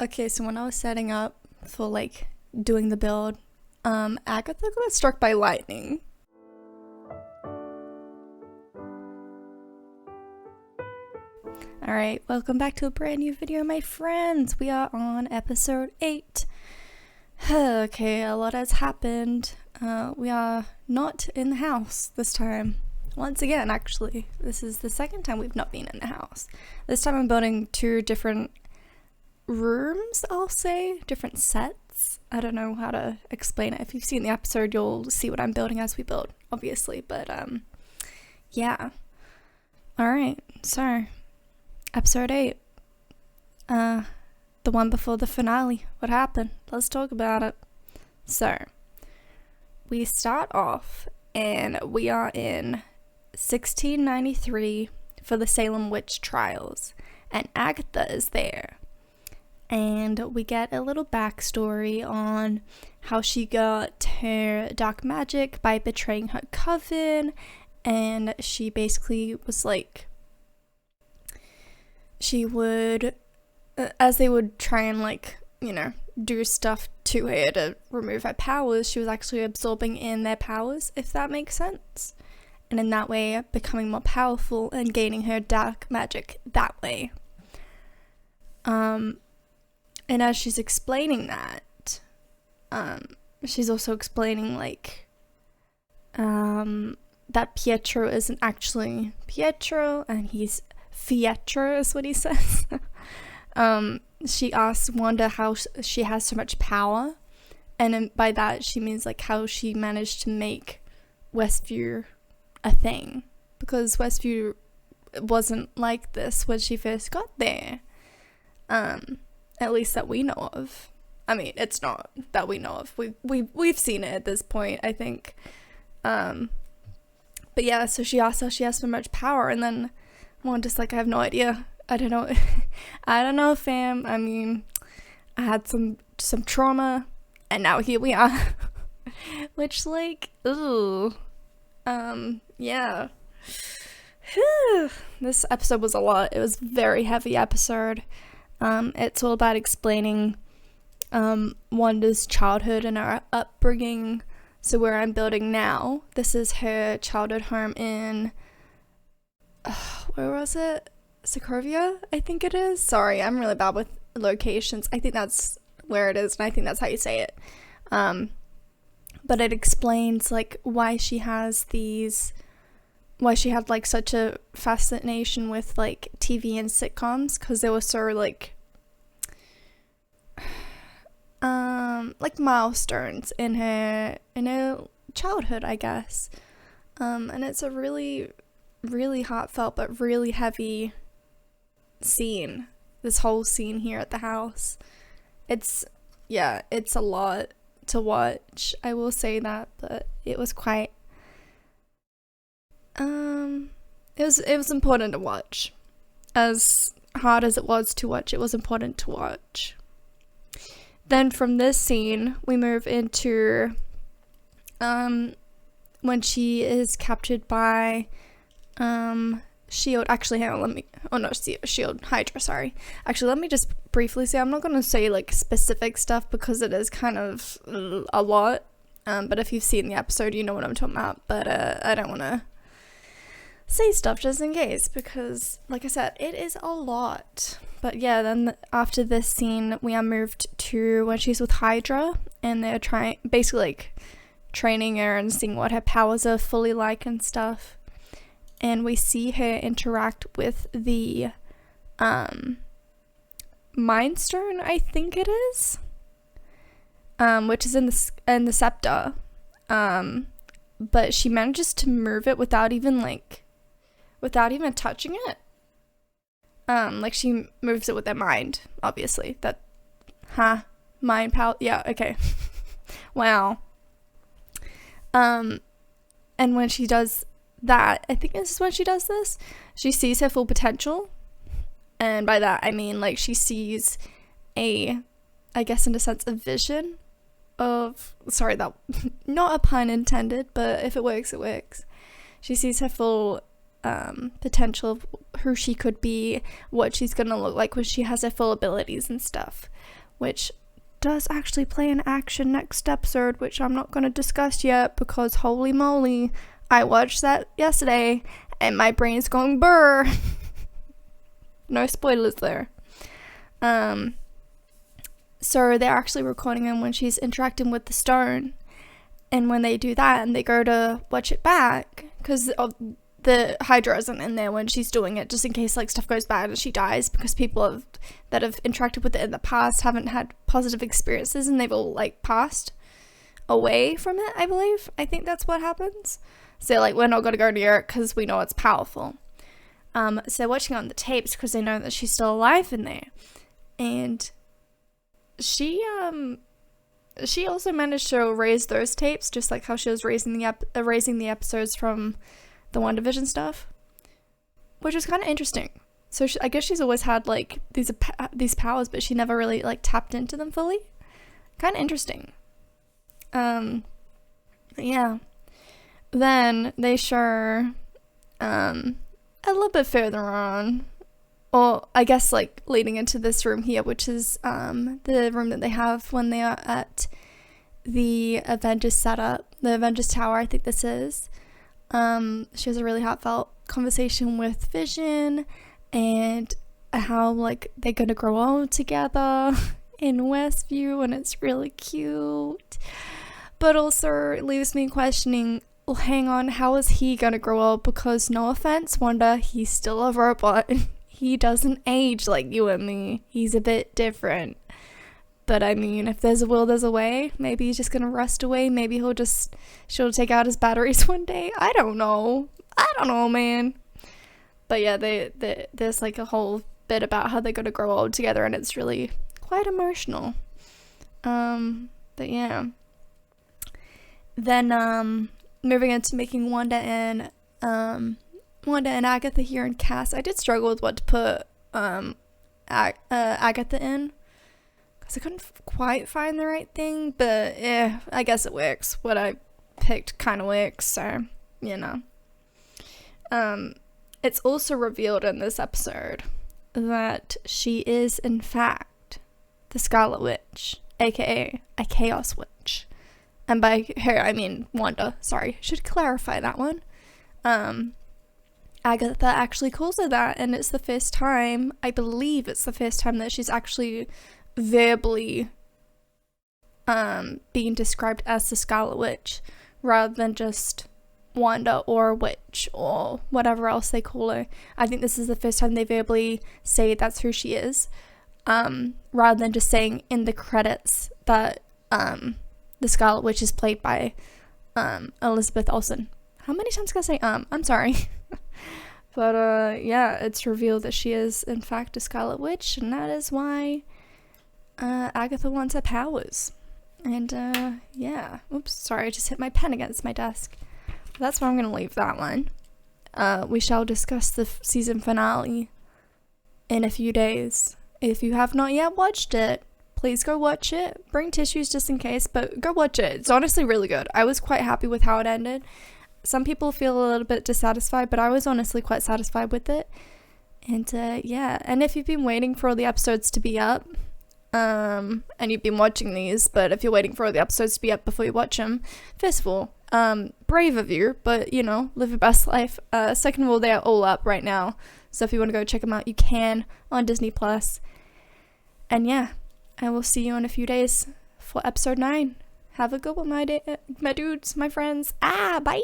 Okay, so when I was setting up for like doing the build, Agatha got struck by lightning. Alright, welcome back to a brand new video, my friends. We are on episode 8. Okay, a lot has happened. We are not in the house this time. Once again, actually. This is the second time we've not been in the house. This time I'm building 2 different rooms, I'll say. Different sets. I don't know how to explain it. If you've seen the episode, you'll see what I'm building as we build, obviously. But, yeah. Alright, so episode 8. The one before the finale. What happened? Let's talk about it. So, we start off and we are in 1693 for the Salem witch trials, and Agatha is there. And we get a little backstory on how she got her dark magic by betraying her coven, and she basically was like, she would, as they would try and like, you know, do stuff to her to remove her powers, she was actually absorbing in their powers, if that makes sense. And in that way, becoming more powerful and gaining her dark magic that way. And as she's explaining that, she's also explaining like, that Pietro isn't actually Pietro, and he's Fietro is what he says. She asks Wanda how she has so much power, and by that she means like how she managed to make Westview a thing, because Westview wasn't like this when she first got there, at least that we know of. I mean, it's not that we know of, we've seen it at this point, I think. But yeah, so she asked how she has so much power, and then Wanda's like, I have no idea. I don't know. I don't know, fam. I mean, I had some trauma, and now here we are. Which, like, ooh. Yeah. This episode was a lot. It was a very heavy episode. It's all about explaining Wanda's childhood and her upbringing. So where I'm building now, this is her childhood home in, where was it? Sokovia, I think it is. Sorry, I'm really bad with locations. I think that's where it is, and I think that's how you say it. But it explains like why she had like such a fascination with like TV and sitcoms, because they were so like milestones in her childhood, I guess. And it's a really, really heartfelt but really heavy scene. This whole scene here at the house. It's a lot to watch, I will say that, but it was quite it was important to watch. As hard as it was to watch, it was important to watch. Then from this scene we move into when she is captured by Shield. Actually, hang on, Shield, Hydra, sorry. Actually, let me just briefly say, I'm not going to say like specific stuff because it is kind of a lot, but if you've seen the episode, you know what I'm talking about. But I don't want to say stuff just in case, because like I said, it is a lot. But yeah, then after this scene, we are moved to when she's with Hydra, and they're basically like training her and seeing what her powers are fully like and stuff. And we see her interact with the Mind Stone, I think it is, which is in the scepter. But she manages to move it without even touching it. Like she moves it with her mind, obviously. Mind power. Yeah, okay. Wow. And when she does that, I think this is when she does this, she sees her full potential, and by that I mean like she sees I guess in a sense, a vision of, sorry, that not a pun intended, but if it works, it works. She sees her full potential of who she could be, what she's gonna look like when she has her full abilities and stuff, which does actually play in action next episode, which I'm not gonna discuss yet because holy moly, I watched that yesterday and my brain's going burr. No spoilers there. So they're actually recording him when she's interacting with the stone, and when they do that and they go to watch it back, because the Hydra isn't in there when she's doing it, just in case like stuff goes bad and she dies, because people that have interacted with it in the past haven't had positive experiences and they've all like passed away from it, I think that's what happens. So like, we're not going to go near it because we know it's powerful. So they're watching on the tapes because they know that she's still alive in there, and she also managed to erase those tapes, just like how she was erasing the episodes from the Wandavision stuff, which was kind of interesting. So I guess she's always had like these powers, but she never really like tapped into them fully. Kind of interesting. Yeah. Then they show a little bit further on, or I guess like leading into this room here, which is the room that they have when they are at the Avengers setup, the Avengers Tower, I think this is. She has a really heartfelt conversation with Vision and how like they're gonna grow old together in Westview, and it's really cute, but also it leaves me questioning, well, hang on, how is he gonna grow old? Because no offense, Wanda, he's still a robot. He doesn't age like you and me. He's a bit different. But I mean, if there's a will, there's a way. Maybe he's just gonna rust away. Maybe she'll take out his batteries one day. I don't know, man. But yeah, there's like a whole bit about how they're gonna grow old together, and it's really quite emotional. But yeah. Then moving into making Wanda and Agatha here in CAS. I did struggle with what to put Agatha in, because I couldn't quite find the right thing, but I guess it works. What I picked kind of works, so, you know. It's also revealed in this episode that she is, in fact, the Scarlet Witch, aka a Chaos Witch. And by her, I mean Wanda. Sorry, should clarify that one. Agatha actually calls her that, and it's the first time, I believe it's the first time that she's actually verbally being described as the Scarlet Witch, rather than just Wanda or Witch or whatever else they call her. I think this is the first time they verbally say that's who she is, rather than just saying in the credits that the Scarlet Witch is played by Elizabeth Olsen. How many times can I say I'm sorry. But yeah, it's revealed that she is in fact a Scarlet Witch, and that is why Agatha wants her powers. And yeah, oops, sorry, I just hit my pen against my desk. That's where I'm gonna leave that one. We shall discuss the season finale in a few days. If you have not yet watched it, please go watch it. Bring tissues just in case, but go watch it. It's honestly really good. I was quite happy with how it ended. Some people feel a little bit dissatisfied, but I was honestly quite satisfied with it. And yeah, and if you've been waiting for all the episodes to be up, and you've been watching these, but if you're waiting for all the episodes to be up before you watch them, first of all, brave of you, but you know, live your best life. Second of all, they are all up right now, so if you want to go check them out, you can on Disney Plus. And yeah, I will see you in a few days for episode 9. Have a good one, my dudes, my friends. Bye!